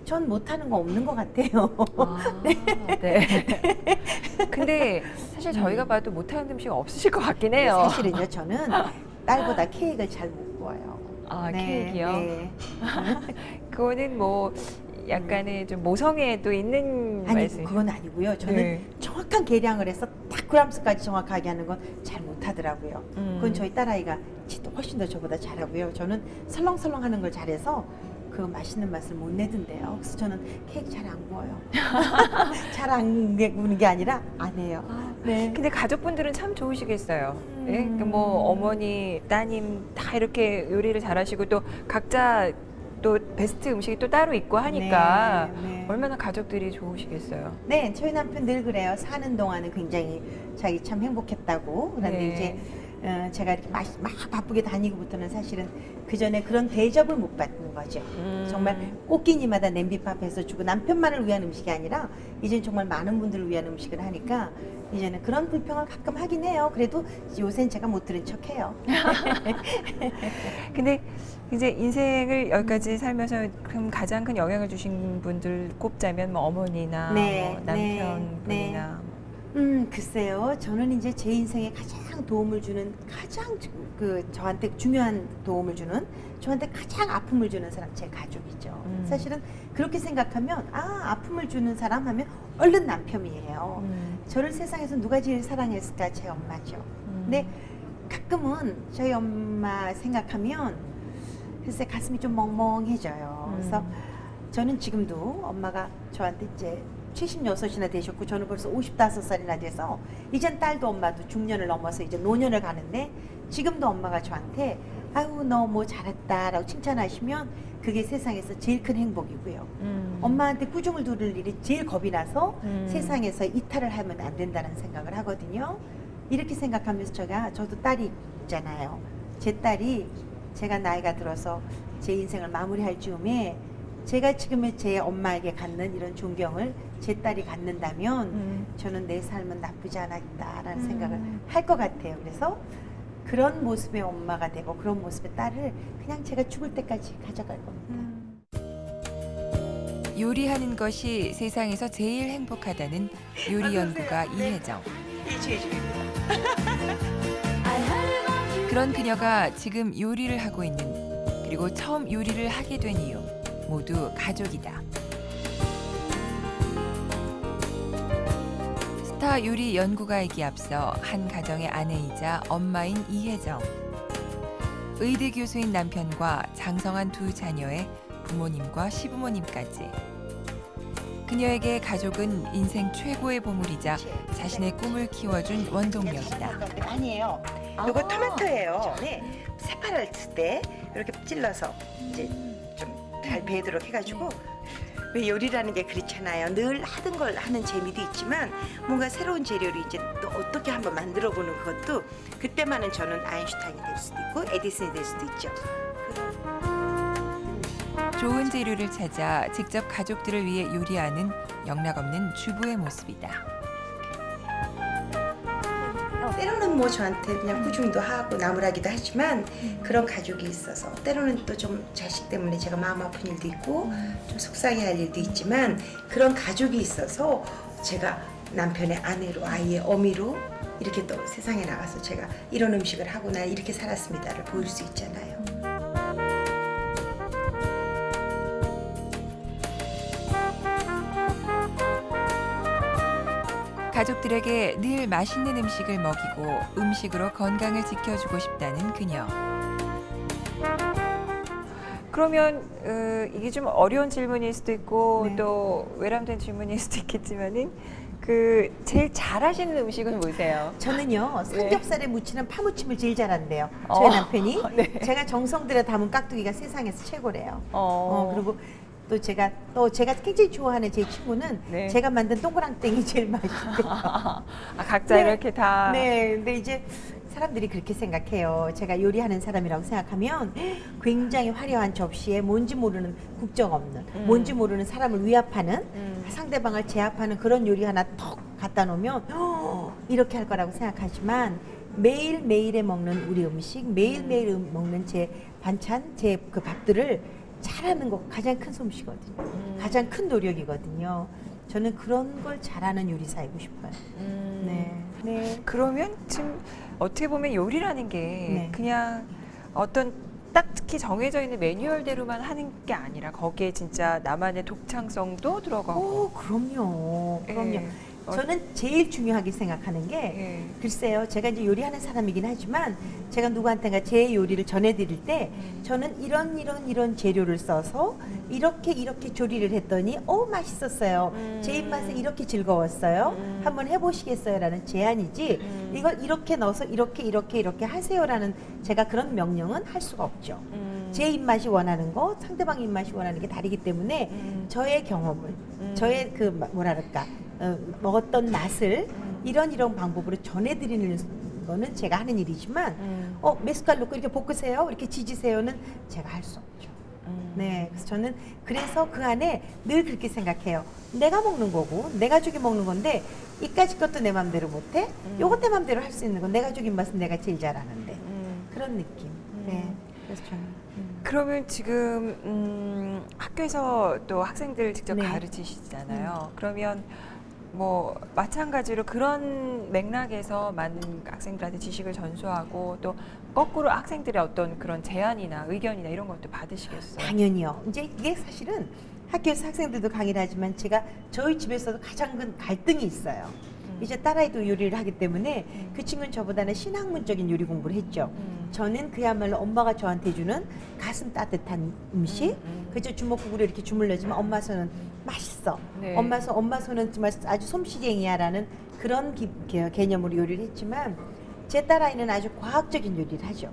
B: 전 못하는 거 없는 것 같아요.
A: 네. 근데 사실 저희가 봐도 못하는 음식 없으실 것 같긴 해요.
B: 사실은요, 저는 딸보다 케이크를 잘 못 구워요.
A: 케이크요?
B: 네.
A: 그거는 뭐 약간의 좀 모성애도 있는
B: 아니,
A: 말씀.
B: 그건 아니고요. 저는
A: 네.
B: 정확한 계량을 해서 딱 그람수까지 정확하게 하는 건 잘 못하더라고요. 그건 저희 딸아이가 훨씬 더 저보다 잘하고요. 저는 설렁설렁 하는 걸 잘해서 그 맛있는 맛을 못 내던데요. 그래서 저는 케이크 잘 안 구워요. 잘 안 구우는 게 아니라 안 해요. 네.
A: 근데 가족분들은 참 좋으시겠어요. 예? 그러니까 뭐 어머니, 따님 다 이렇게 요리를 잘하시고 또 각자 또 베스트 음식이 또 따로 있고 하니까
B: 네, 네.
A: 얼마나 가족들이 좋으시겠어요.
B: 네, 저희 남편 늘 그래요. 사는 동안은 굉장히 자기 참 행복했다고. 그런데
A: 네.
B: 이제 제가 이렇게 막 바쁘게 다니고부터는 사실은 그 전에 그런 대접을 못 받는 거죠. 정말 꽃기니마다 냄비밥 해서 주고 남편만을 위한 음식이 아니라 이제는 정말 많은 분들을 위한 음식을 하니까 이제는 그런 불평을 가끔 하긴 해요. 그래도 요새는 제가 못 들은 척해요.
A: 근데 이제 인생을 여기까지 살면서 그럼 가장 큰 영향을 주신 분들 꼽자면 뭐 어머니나
B: 네,
A: 뭐 남편분이나
B: 글쎄요. 저는 이제 제 인생에 가장 도움을 주는 가장 저한테 중요한 도움을 주는 저한테 가장 아픔을 주는 사람 제 가족이죠. 사실은 그렇게 생각하면 아픔을 주는 사람 하면 얼른 남편이에요. 저를 세상에서 누가 제일 사랑했을까? 제 엄마죠. 근데 가끔은 저희 엄마 생각하면 글쎄 가슴이 좀 멍멍해져요. 그래서 저는 지금도 엄마가 저한테 이제 76이나 되셨고 저는 벌써 55살이나 돼서 이젠 딸도 엄마도 중년을 넘어서 이제 노년을 가는데 지금도 엄마가 저한테 아유 너 뭐 잘했다라고 칭찬하시면 그게 세상에서 제일 큰 행복이고요. 엄마한테 꾸중을 들을 일이 제일 겁이 나서 세상에서 이탈을 하면 안 된다는 생각을 하거든요. 이렇게 생각하면서 저도 딸이 있잖아요. 제 딸이 제가 나이가 들어서 제 인생을 마무리할 즈음에 제가 지금의 제 엄마에게 갖는 이런 존경을 제 딸이 갖는다면 저는 내 삶은 나쁘지 않았다라는 생각을 할 것 같아요. 그래서 그런 모습의 엄마가 되고 그런 모습의 딸을 그냥 제가 죽을 때까지 가져갈 겁니다.
E: 요리하는 것이 세상에서 제일 행복하다는 요리 연구가 이혜정. 그런 그녀가 지금 요리를 하고 있는 그리고 처음 요리를 하게 된 이유 모두 가족이다. 스타 요리 연구가이기 앞서 한 가정의 아내이자 엄마인 이혜정. 의대 교수인 남편과 장성한 두 자녀의 부모님과 시부모님까지. 그녀에게 가족은 인생 최고의 보물이자 자신의 꿈을 키워준 원동력이다.
B: 아니에요. 이거 토마토예요. 네, 새파랗을 때 이렇게 찔러서 이제 좀 잘 배도록 해가지고 왜 요리라는 게 그렇잖아요. 늘 하던 걸 하는 재미도 있지만 뭔가 새로운 재료를 이제 또 어떻게 한번 만들어보는 그것도 그때만은 저는 아인슈타인이 될 수도 있고 에디슨이 될 수도 있죠.
E: 좋은 재료를 찾아 직접 가족들을 위해 요리하는 영락없는 주부의 모습이다.
B: 때로는 뭐 저한테 그냥 꾸중도 하고 나무라기도 하지만 그런 가족이 있어서 때로는 또 좀 자식 때문에 제가 마음 아픈 일도 있고 좀 속상해할 일도 있지만 그런 가족이 있어서 제가 남편의 아내로 아이의 어미로 이렇게 또 세상에 나가서 제가 이런 음식을 하고 나 이렇게 살았습니다를 보일 수 있잖아요.
E: 가족들에게 늘 맛있는 음식을 먹이고 음식으로 건강을 지켜주고 싶다는 그녀.
A: 그러면 이게 좀 어려운 질문일 수도 있고
B: 네.
A: 또 외람된 질문일 수도 있겠지만은 제일 잘하시는 음식은 뭐세요?
B: 저는요 삼겹살에 묻히는 파무침을 제일 잘한대요.
A: 어.
B: 저희 남편이
A: 네.
B: 제가 정성 들여 담은 깍두기가 세상에서 최고래요. 그리고 또 제가 굉장히 좋아하는 제 친구는
A: 네.
B: 제가 만든 동그랑땡이 제일 맛있대요.
A: 각자
B: 네.
A: 이렇게 다
B: 네, 근데 이제 사람들이 그렇게 생각해요. 제가 요리하는 사람이라고 생각하면 굉장히 화려한 접시에 뭔지 모르는 국적 없는, 뭔지 모르는 사람을 위압하는, 상대방을 제압하는 그런 요리 하나 턱 갖다 놓으면 이렇게 할 거라고 생각하지만 매일매일에 먹는 우리 음식, 매일매일 먹는 제 반찬, 제 그 밥들을 잘하는 거 가장 큰 솜씨거든요. 가장 큰 노력이거든요. 저는 그런 걸 잘하는 요리사이고 싶어요. 네. 네.
A: 그러면 지금 어떻게 보면 요리라는 게
B: 네.
A: 그냥 어떤 딱히 정해져 있는 매뉴얼대로만 하는 게 아니라 거기에 진짜 나만의 독창성도 들어가고.
B: 그럼요. 그럼요.
A: 예.
B: 저는 제일 중요하게 생각하는 게
A: 예.
B: 글쎄요. 제가 이제 요리하는 사람이긴 하지만 제가 누구한테가 제 요리를 전해드릴 때 저는 이런 재료를 써서 이렇게 조리를 했더니 맛있었어요. 제 입맛에 이렇게 즐거웠어요. 한번 해보시겠어요? 라는 제안이지 이걸 이렇게 넣어서 이렇게 하세요라는 제가 그런 명령은 할 수가 없죠. 제 입맛이 원하는 거, 상대방 입맛이 원하는 게 다르기 때문에 저의 경험을, 저의 그 뭐랄까 먹었던 맛을 이런 방법으로 전해드리는 거는 제가 하는 일이지만 메스칼 넣고 이렇게 볶으세요, 이렇게 지지세요는 제가 할 수 없죠. 네, 그래서 저는 그래서 그 안에 늘 그렇게 생각해요. 내가 먹는 거고 내 가족이 먹는 건데 이까짓 것도 내 맘대로 못해. 요것 내 맘대로 할 수 있는 건 내 가족 입맛은 내가 제일 잘하는데 그런 느낌. 네, 그래서 저는
A: 그러면 지금 학교에서 또 학생들 직접
B: 네.
A: 가르치시잖아요. 그러면 뭐 마찬가지로 그런 맥락에서 많은 학생들한테 지식을 전수하고 또 거꾸로 학생들의 어떤 그런 제안이나 의견이나 이런 것도 받으시겠어요?
B: 당연히요. 이제 이게 사실은 학교에서 학생들도 강의를 하지만 제가 저희 집에서도 가장 큰 갈등이 있어요. 이제 딸아이도 요리를 하기 때문에 그 친구는 저보다는 신학문적인 요리 공부를 했죠. 저는 그야말로 엄마가 저한테 주는 가슴 따뜻한 음식, 그저 주먹국으로 이렇게 주물러지만 엄마 손은 맛있어.
A: 네.
B: 엄마 손은 정말 아주 솜씨쟁이야라는 그런 개념으로 요리를 했지만 제 딸아이는 아주 과학적인 요리를 하죠.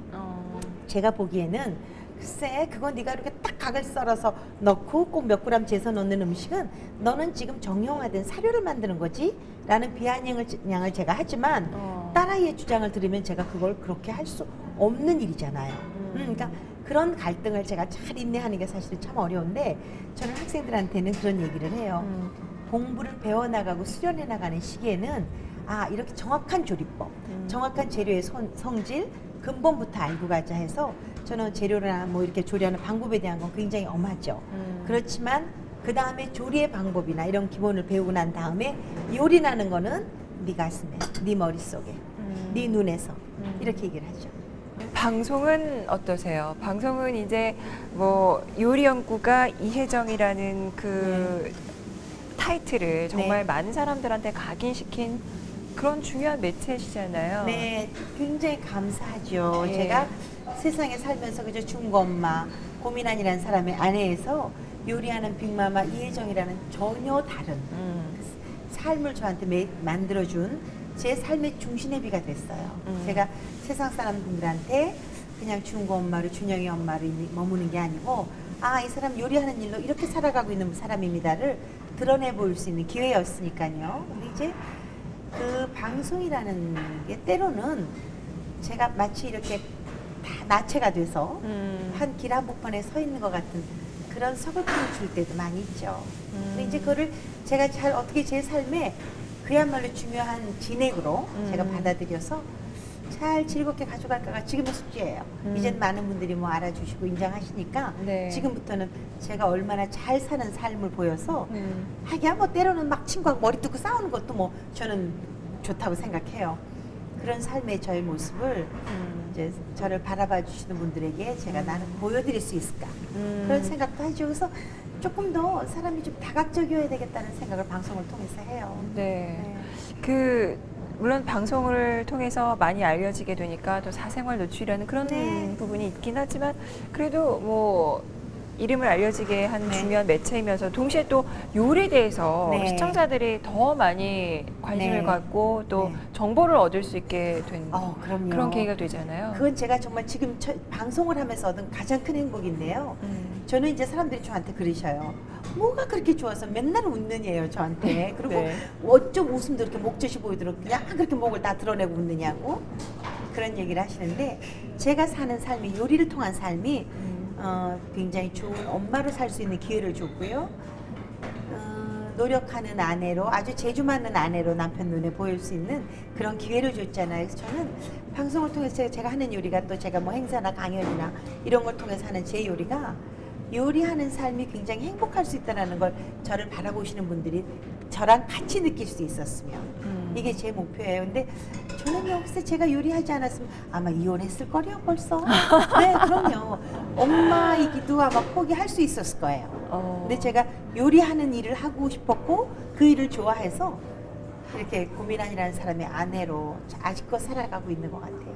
B: 제가 보기에는 글쎄 그건 네가 이렇게 딱 각을 썰어서 넣고 꼭 몇 그램 재서 넣는 음식은 너는 지금 정형화된 사료를 만드는 거지? 라는 비아냥을 제가 하지만 딸아이의 주장을 들으면 제가 그걸 그렇게 할 수 없는 일이잖아요. 그러니까 그런 갈등을 제가 잘 인내하는 게 사실은 참 어려운데 저는 학생들한테는 그런 얘기를 해요. 공부를 배워나가고 수련해 나가는 시기에는 이렇게 정확한 조리법, 정확한 재료의 성질, 근본부터 알고 가자 해서 저는 재료나 뭐 이렇게 조리하는 방법에 대한 건 굉장히 엄하죠. 그렇지만 그 다음에 조리의 방법이나 이런 기본을 배우고 난 다음에 요리라는 거는 네 가슴에, 네 머릿속에, 네 눈에서 이렇게 얘기를 하죠.
A: 방송은 어떠세요? 방송은 이제 뭐 요리 연구가 이혜정이라는 그 타이틀을 정말 많은 사람들한테 각인시킨 그런 중요한 매체시잖아요.
B: 네, 굉장히 감사하죠.
A: 예.
B: 제가 세상에 살면서 그저 중고엄마, 고민안이라는 사람의 아내에서 요리하는 빅마마 이혜정이라는 전혀 다른 삶을 저한테 만들어준 제 삶의 중심내비가 됐어요. 제가 세상 사람들한테 그냥 중고엄마로 준영이 엄마로 머무는 게 아니고 이 사람 요리하는 일로 이렇게 살아가고 있는 사람입니다를 드러내 보일 수 있는 기회였으니까요. 근데 이제 그 방송이라는 게 때로는 제가 마치 이렇게 다 나체가 돼서 한 길 한복판에 서 있는 것 같은 그런 서글픔을 줄 때도 많이 있죠. 근데 이제 그거를 제가 잘 어떻게 제 삶에 그야말로 중요한 진액으로 제가 받아들여서 잘 즐겁게 가져갈까가 지금의 숙제예요. 이젠 많은 분들이 뭐 알아주시고 인정하시니까
A: 네.
B: 지금부터는 제가 얼마나 잘 사는 삶을 보여서 하기야 뭐 때로는 막 친구하고 머리 뜯고 싸우는 것도 뭐 저는 좋다고 생각해요. 그런 삶의 저의 모습을 이제 저를 바라봐 주시는 분들에게 제가 나는 보여드릴 수 있을까 그런 생각도 하죠. 그래서 조금 더 사람이 좀 다각적이어야 되겠다는 생각을 방송을 통해서 해요.
A: 네. 물론 방송을 통해서 많이 알려지게 되니까 또 사생활 노출이라는 그런
B: 네.
A: 부분이 있긴 하지만 그래도 뭐 이름을 알려지게 한 중요한 매체이면서 동시에 또 요리에 대해서
B: 네.
A: 시청자들이 더 많이 관심을
B: 네.
A: 갖고 또
B: 네.
A: 정보를 얻을 수 있게 된
B: 그럼요.
A: 그런 계기가 되잖아요.
B: 그건 제가 정말 지금 방송을 하면서 얻은 가장 큰 행복인데요. 저는 이제 사람들이 저한테 그러셔요. 뭐가 그렇게 좋아서 맨날 웃느냐요, 저한테. 그리고
A: 네.
B: 어쩜 웃음도 이렇게 목젖이 보이도록 그냥 그렇게 목을 다 드러내고 웃느냐고 그런 얘기를 하시는데 제가 사는 삶이 요리를 통한 삶이 굉장히 좋은 엄마로 살 수 있는 기회를 줬고요. 노력하는 아내로 아주 재주 많은 아내로 남편 눈에 보일 수 있는 그런 기회를 줬잖아요. 그래서 저는 방송을 통해서 제가 하는 요리가 또 제가 뭐 행사나 강연이나 이런 걸 통해서 하는 제 요리가 요리하는 삶이 굉장히 행복할 수 있다는 걸 저를 바라보시는 분들이 저랑 같이 느낄 수 있었으면 이게 제 목표예요. 근데 저는 역시 제가 요리하지 않았으면 아마 이혼했을 거요 벌써. 네, 그럼요. 엄마이기도 아마 포기할 수 있었을 거예요. 근데 제가 요리하는 일을 하고 싶었고 그 일을 좋아해서 이렇게 고민안이라는 사람의 아내로 아직껏 살아가고 있는 것 같아요.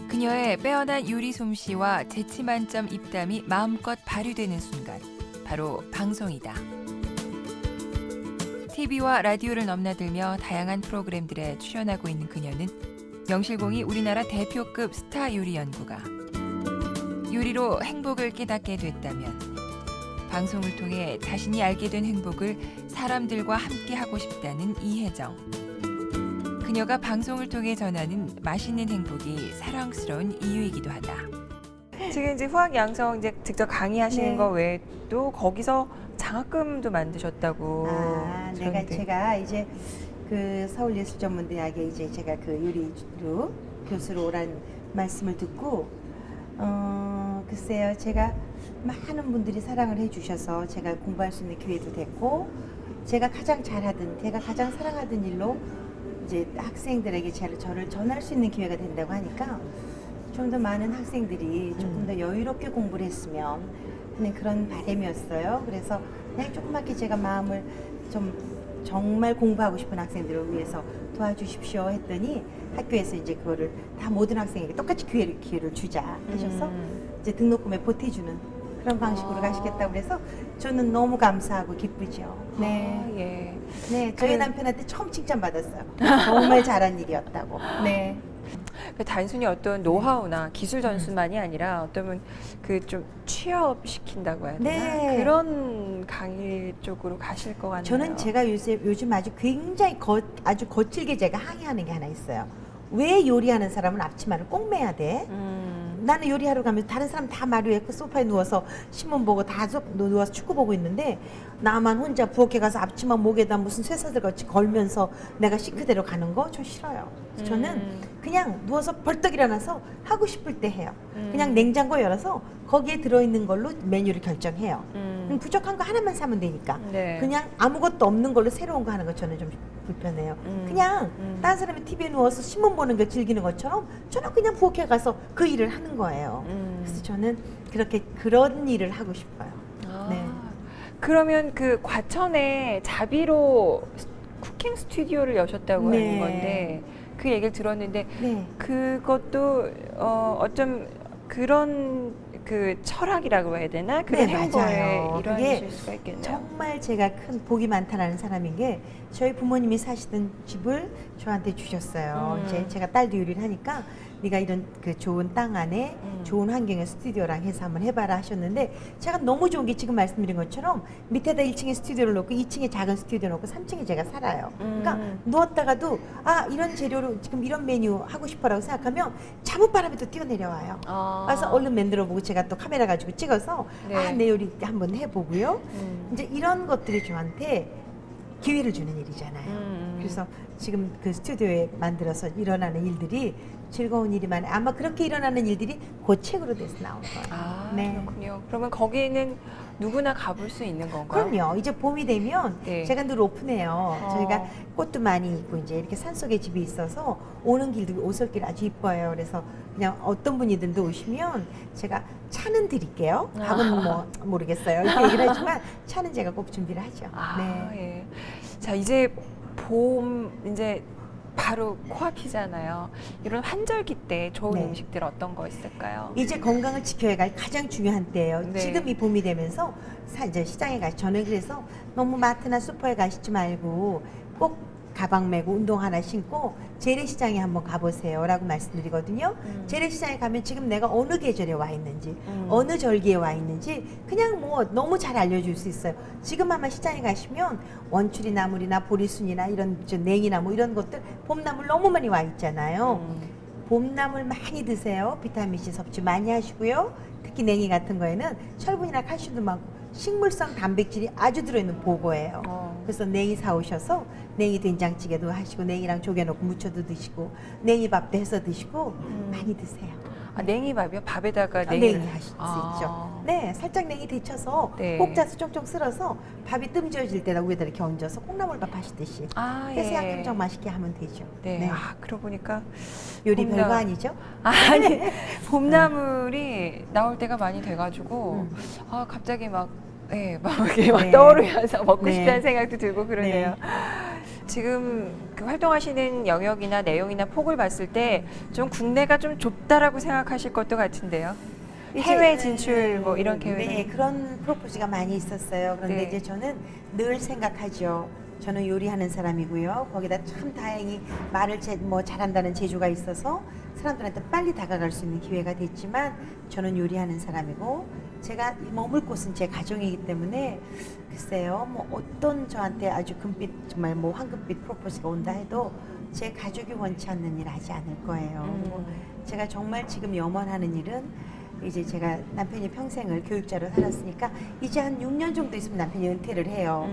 E: 그녀의 빼어난 요리 솜씨와 재치 만점 입담이 마음껏 발휘되는 순간, 바로 방송이다. TV와 라디오를 넘나들며 다양한 프로그램들에 출연하고 있는 그녀는 명실공히 우리나라 대표급 스타 요리 연구가. 요리로 행복을 깨닫게 됐다면 방송을 통해 자신이 알게 된 행복을 사람들과 함께 하고 싶다는 이혜정. 그녀가 방송을 통해 전하는 맛있는 행복이 사랑스러운 이유이기도 하다.
A: 지금 이제 후학 양성 이제 직접 강의하시는
B: 네.
A: 거 외에도 거기서 장학금도 만드셨다고.
B: 아, 내가
A: 들었는데.
B: 제가 이제 그 서울예술전문대학에 이제 제가 그 요리로 교수로 오란 말씀을 듣고 글쎄요, 제가 많은 분들이 사랑을 해주셔서 제가 공부할 수 있는 기회도 됐고, 제가 가장 잘하던, 제가 가장 사랑하던 일로 이제 학생들에게 저를 전할 수 있는 기회가 된다고 하니까 좀 더 많은 학생들이 조금 더 여유롭게 공부를 했으면 하는 그런 바람이었어요. 그래서 그냥 조그맣게 제가 마음을 좀 정말 공부하고 싶은 학생들을 위해서 도와주십시오 했더니 학교에서 이제 그거를 다 모든 학생에게 똑같이 기회를 주자 하셔서 이제 등록금에 보태주는 그런 방식으로 가시겠다고 그래서 저는 너무 감사하고 기쁘죠. 네.
A: 아, 예.
B: 네, 저희 남편한테 처음 칭찬받았어요. 정말 잘한 일이었다고. 네.
A: 그 단순히 어떤 노하우나 기술 전수만이 아니라 어쩌면 그 좀 취업시킨다고 해야 되나?
B: 네.
A: 그런 강의 쪽으로 가실 것 같네요.
B: 저는 제가 요즘 아주 굉장히 아주 거칠게 제가 항의하는 게 하나 있어요. 왜 요리하는 사람은 앞치마를 꼭 매야 돼? 나는 요리하러 가면 다른 사람 다 마루에 그 소파에 누워서 신문 보고 다 누워서 축구 보고 있는데 나만 혼자 부엌에 가서 앞치마 목에다 무슨 쇠사슬 같이 걸면서 내가 싱크대로 가는 거 좀 싫어요. 그래서 저는 그냥 누워서 벌떡 일어나서 하고 싶을 때 해요. 그냥 냉장고 열어서 거기에 들어있는 걸로 메뉴를 결정해요. 부족한 거 하나만 사면 되니까.
A: 네.
B: 그냥 아무것도 없는 걸로 새로운 거 하는 거 저는 좀 불편해요. 그냥 다른 사람이 TV에 누워서 신문 보는 걸 즐기는 것처럼 저는 그냥 부엌에 가서 그 일을 하는 거예요. 그래서 저는 그런 일을 하고 싶어요.
A: 아,
B: 네.
A: 그러면 그 과천에 자비로 쿠킹 스튜디오를 여셨다고
B: 네.
A: 하는 건데 그 얘기를 들었는데
B: 네.
A: 그것도 어쩜 그런 그 철학이라고 해야 되나? 그런
B: 네,
A: 행보의
B: 맞아요.
A: 일환이실
B: 그게
A: 수가 있겠네요.
B: 정말 제가 큰 복이 많다라는 사람인 게 저희 부모님이 사시던 집을 저한테 주셨어요. 이제 제가 딸도 요리를 하니까 네가 이런 그 좋은 땅 안에 좋은 환경의 스튜디오랑 해서 한번 해봐라 하셨는데 제가 너무 좋은 게 지금 말씀드린 것처럼 밑에다 1층에 스튜디오를 놓고 2층에 작은 스튜디오 놓고 3층에 제가 살아요. 그러니까 누웠다가도 아 이런 재료로 지금 이런 메뉴 하고 싶어라고 생각하면 자뭇바람이 또 뛰어내려와요.
A: 아.
B: 그래서 얼른 만들어보고 제가 또 카메라 가지고 찍어서
A: 네.
B: 아 내 요리 한번 해보고요. 이제 이런 것들이 저한테 기회를 주는 일이잖아요. 그래서 지금 그 스튜디오에 만들어서 일어나는 일들이 즐거운 일이만 아마 그렇게 일어나는 일들이 그 책으로 돼서 나올 거예요.
A: 아,
B: 네.
A: 그렇군요. 그러면 거기는 누구나 가볼 수 있는 건가요?
B: 그럼요. 이제 봄이 되면
A: 네.
B: 제가 늘 오픈해요.
A: 어.
B: 저희가 꽃도 많이 있고 이제 이렇게 산속에 집이 있어서 오는 길도 오솔길 아주 이뻐요. 그래서 그냥 어떤 분이든지 오시면 제가 차는 드릴게요. 밥은 뭐 모르겠어요. 이렇게 얘기를 하지만 차는 제가 꼭 준비를 하죠.
A: 아,
B: 네.
A: 예. 자, 이제 봄 이제 바로 코앞이잖아요. 이런 환절기 때 좋은
B: 네.
A: 음식들 어떤 거 있을까요?
B: 이제 건강을 지켜야 할 가장 중요한 때예요.
A: 네.
B: 지금 이 봄이 되면서 이제 시장에 저는 그래서 너무 마트나 슈퍼에 가시지 말고 꼭 가방 메고 운동 하나 신고 재래시장에 한번 가보세요라고 말씀드리거든요. 재래시장에 가면 지금 내가 어느 계절에 와 있는지 어느 절기에 와 있는지 그냥 뭐 너무 잘 알려줄 수 있어요. 지금 아마 시장에 가시면 원추리 나물이나 보리순이나 이런 냉이나 뭐 이런 것들 봄나물 너무 많이 와 있잖아요. 봄나물 많이 드세요. 비타민C 섭취 많이 하시고요. 특히 냉이 같은 거에는 철분이나 칼슘도 많고 식물성 단백질이 아주 들어있는 보고예요. 그래서 냉이 사오셔서 냉이 된장찌개도 하시고 냉이랑 조개 넣고 무쳐도 드시고 냉이밥도 해서 드시고 많이 드세요.
A: 아, 냉이밥이요? 밥에다가
B: 냉이 하실 수
A: 아.
B: 있죠. 네, 살짝 냉이 데쳐서
A: 네.
B: 꼭 짜서 쫑쫑 쓸어서 밥이 뜸지어질 때다 위에다 이렇게 얹어서 콩나물밥 하시듯이
A: 아,
B: 해서
A: 예.
B: 양념장 맛있게 하면 되죠.
A: 네. 아, 그러고 보니까
B: 요리
A: 봄나-
B: 별거 아니죠?
A: 아니 봄나물이 나올 때가 많이 돼가지고 아 갑자기 막 이렇게 막
B: 네.
A: 떠오르면서 먹고
B: 네.
A: 싶다는 생각도 들고 그러네요. 지금 그 활동하시는 영역이나 내용이나 폭을 봤을 때 좀 국내가 좀 좁다라고 생각하실 것도 같은데요. 해외 진출 뭐 이런 계획은
B: 네, 그런 프로포즈가 많이 있었어요. 그런데
A: 네.
B: 이제 저는 늘 생각하죠. 저는 요리하는 사람이고요. 거기다 참 다행히 말을 잘한다는 재주가 있어서 사람들한테 빨리 다가갈 수 있는 기회가 됐지만 저는 요리하는 사람이고 제가 머물 곳은 제 가정이기 때문에 글쎄요, 뭐 어떤 저한테 아주 금빛 정말 뭐 황금빛 프로포즈가 온다 해도 제 가족이 원치 않는 일 하지 않을 거예요. 그리고 제가 정말 지금 염원하는 일은 이제 제가 남편이 평생을 교육자로 살았으니까 이제 한 6년 정도 있으면 남편이 은퇴를 해요.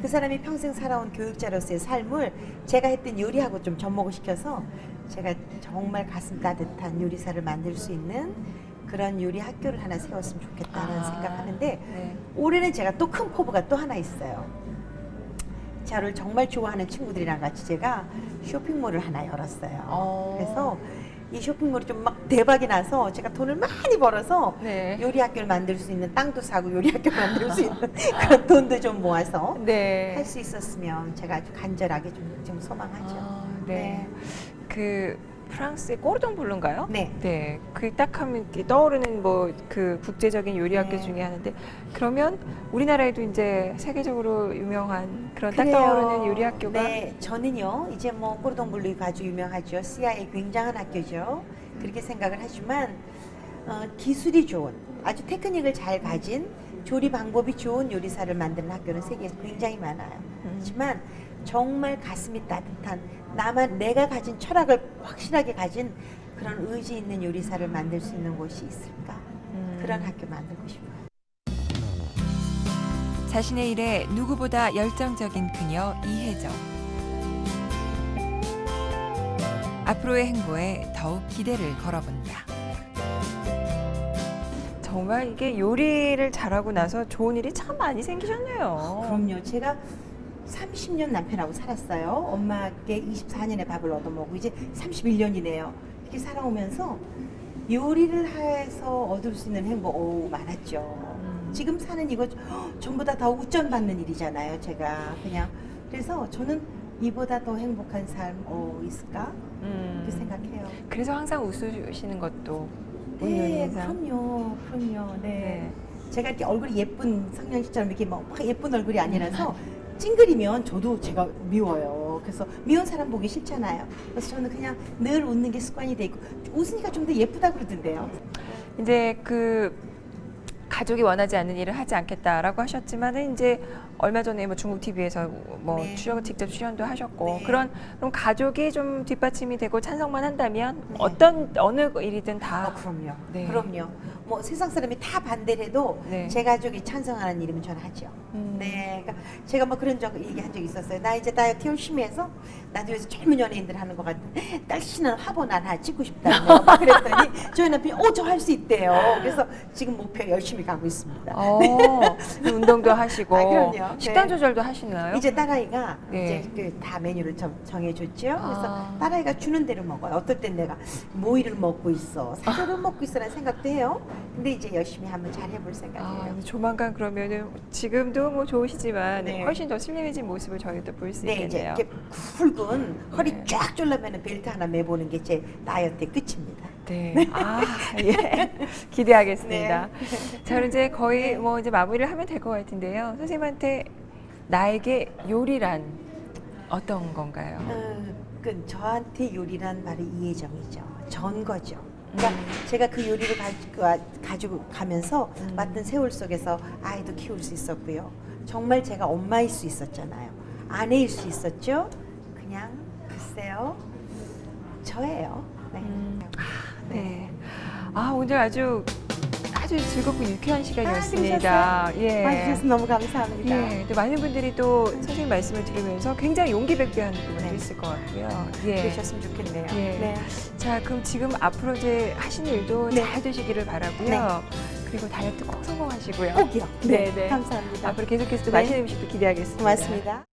B: 그 사람이 평생 살아온 교육자로서의 삶을 제가 했던 요리하고 좀 접목을 시켜서 제가 정말 가슴 따뜻한 요리사를 만들 수 있는 그런 요리 학교를 하나 세웠으면 좋겠다는 생각하는데
A: 네.
B: 올해는 제가 또 큰 포부가 또 하나 있어요. 저를 정말 좋아하는 친구들이랑 같이 제가 쇼핑몰을 하나 열었어요. 그래서 이 쇼핑몰이 좀 막 대박이 나서 제가 돈을 많이 벌어서
A: 네.
B: 요리 학교를 만들 수 있는 땅도 사고 요리 학교 만들 수 있는 그런 돈도 좀 모아서
A: 네.
B: 할 수 있었으면 제가 아주 간절하게 좀 소망하죠.
A: 네. 그 프랑스의 꼬르동 블루인가요?
B: 네.
A: 네. 그 딱 하면 이렇게 떠오르는 뭐 그 국제적인 요리 학교
B: 네.
A: 중에 하나인데 그러면 우리나라에도 이제 세계적으로 유명한 그런 딱
B: 그래요.
A: 떠오르는 요리 학교가
B: 네, 저는요 이제 뭐 꼬르동블루가 아주 유명하죠. CIA 굉장한 학교죠. 그렇게 생각을 하지만 기술이 좋은 아주 테크닉을 잘 가진 조리 방법이 좋은 요리사를 만드는 학교는 세계에서 굉장히 많아요. 하지만 정말 가슴이 따뜻한 내가 가진 철학을 확실하게 가진 그런 의지 있는 요리사를 만들 수 있는 곳이 있을까? 그런 학교 만들고 싶어요.
E: 자신의 일에 누구보다 열정적인 그녀 이혜정. 앞으로의 행보에 더욱 기대를 걸어본다.
A: 정말 이게 요리를 잘하고 나서 좋은 일이 참 많이 생기셨네요.
B: 그럼요. 제가 30년 남편하고 살았어요. 엄마께 24년의 밥을 얻어먹고 이제 31년이네요. 이렇게 살아오면서 요리를 해서 얻을 수 있는 행복 많았죠. 지금 사는 이거 전부 다 우전받는 일이잖아요. 제가 그냥 그래서 저는 이보다 더 행복한 삶 있을까? 그렇게 생각해요.
A: 그래서 항상 웃으시는 것도
B: 네,
A: 운명이상.
B: 그럼요. 네. 제가 이렇게 얼굴이 예쁜 성년씨처럼 이렇게 막 예쁜 얼굴이 아니라서 찡그리면 저도 제가 미워요. 그래서 미운 사람 보기 싫잖아요. 그래서 저는 그냥 늘 웃는 게 습관이 돼 있고 웃으니까 좀 더 예쁘다 그러던데요.
A: 이제 그 가족이 원하지 않는 일을 하지 않겠다라고 하셨지만은 이제 얼마 전에 뭐 중국 TV에서 뭐
B: 네.
A: 직접 출연도 하셨고
B: 네.
A: 그럼 가족이 좀 뒷받침이 되고 찬성만 한다면
B: 네.
A: 어느 일이든 다
B: 그럼요.
A: 네.
B: 그럼요. 뭐 세상 사람이 다 반대를 해도
A: 네.
B: 제 가족이 찬성하는 일이면 저는 하죠. 네. 그러니까 제가 뭐 그런 얘기한 적이 있었어요. 나 이제 다이어트 열심히 해서 나도 요새 젊은 연예인들 하는 것 같은 날씬한 화보 하나 찍고 싶다. 막 그랬더니 저희 남편이 저 할 수 있대요. 그래서 지금 목표 열심히 가고 있습니다.
A: 운동도 하시고
B: 아, 그럼요.
A: 식단
B: 네.
A: 조절도 하시나요?
B: 이제 딸아이가
A: 네.
B: 이제 다 메뉴를 정해줬죠. 그래서
A: 아.
B: 딸아이가 주는 대로 먹어요. 어떨 땐 내가 모이를 먹고 있어, 사료를 먹고 있어라는 생각도 해요. 근데 이제 열심히 한번 잘 해볼 생각이에요.
A: 조만간 그러면은 지금도 뭐 좋으시지만
B: 네.
A: 훨씬 더 슬림해진 모습을 저희도 볼 수
B: 네, 이제
A: 있겠네요.
B: 이렇게 굵은 허리
A: 네.
B: 쫙 졸라매는 벨트 하나 매보는 게 제 다이어트의 끝입니다.
A: 네. 예. 기대하겠습니다.
B: 네.
A: 자, 그럼 이제 거의
B: 네.
A: 뭐 이제 마무리를 하면 될 것 같은데요. 선생님한테 나에게 요리란 어떤 건가요?
B: 저한테 요리란 바로 이혜정이죠. 전거죠. 그러니까 제가 그 요리를 가지고 가면서 맡은 세월 속에서 아이도 키울 수 있었고요. 정말 제가 엄마일 수 있었잖아요. 아내일 수 있었죠. 그냥 글쎄요. 저예요. 네.
A: 네. 오늘 아주 즐겁고 유쾌한 시간이었습니다.
B: 그러셨어요?
A: 예.
B: 와주셔서 너무 감사합니다.
A: 예, 또 많은 분들이 또 선생님 말씀을 들으면서 굉장히 용기백배한 부분도
B: 네.
A: 있을 것 같고요. 예.
B: 그러셨으면 좋겠네요.
A: 예.
B: 네.
A: 자, 그럼 지금 앞으로 이제 하시는 일도
B: 네.
A: 잘 되시기를 바라고요.
B: 네.
A: 그리고 다이어트 꼭 성공하시고요.
B: 꼭이요.
A: 네, 네.
B: 감사합니다.
A: 앞으로 계속해서 또
B: 네.
A: 맛있는 음식도 기대하겠습니다.
B: 고맙습니다.